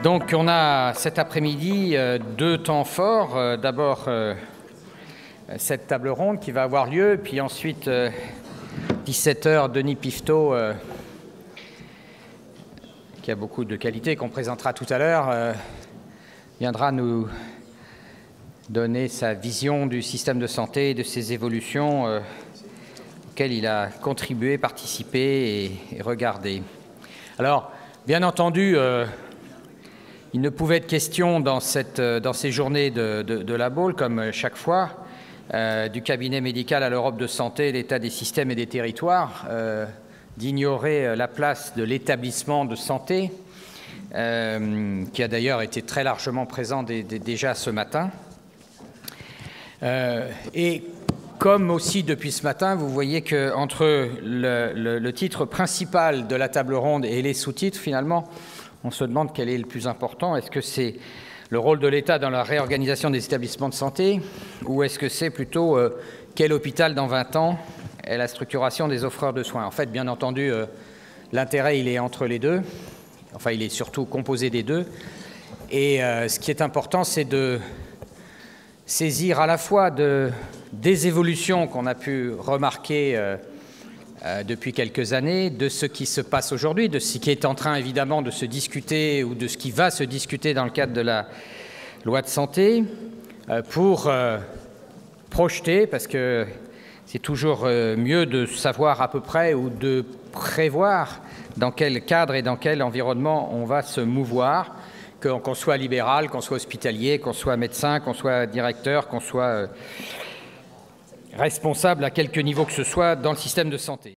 Donc on a cet après-midi deux temps forts. D'abord cette table ronde qui va avoir lieu, puis ensuite 17h, Denis Piveteau, qui a beaucoup de qualités, qu'on présentera tout à l'heure, viendra nous donner sa vision du système de santé et de ses évolutions auxquelles il a contribué, participé et regardé. Alors, bien entendu, il ne pouvait être question dans ces journées de la Baule, comme chaque fois, du cabinet médical à l'Europe de santé, l'état des systèmes et des territoires, d'ignorer la place de l'établissement de santé, qui a d'ailleurs été très largement présent déjà ce matin. Et comme aussi depuis ce matin, vous voyez qu'entre le titre principal de la table ronde et les sous-titres, finalement, on se demande quel est le plus important. Est-ce que c'est le rôle de l'État dans la réorganisation des établissements de santé, ou est-ce que c'est plutôt quel hôpital dans 20 ans et la structuration des offreurs de soins? En fait, bien entendu, l'intérêt, il est entre les deux. Enfin, il est surtout composé des deux. Et ce qui est important, c'est de saisir à la fois des évolutions qu'on a pu remarquer depuis quelques années, de ce qui se passe aujourd'hui, de ce qui est en train évidemment de se discuter ou de ce qui va se discuter dans le cadre de la loi de santé, pour projeter, parce que c'est toujours mieux de savoir à peu près ou de prévoir dans quel cadre et dans quel environnement on va se mouvoir, qu'on soit libéral, qu'on soit hospitalier, qu'on soit médecin, qu'on soit directeur, qu'on soit responsable à quelque niveau que ce soit dans le système de santé.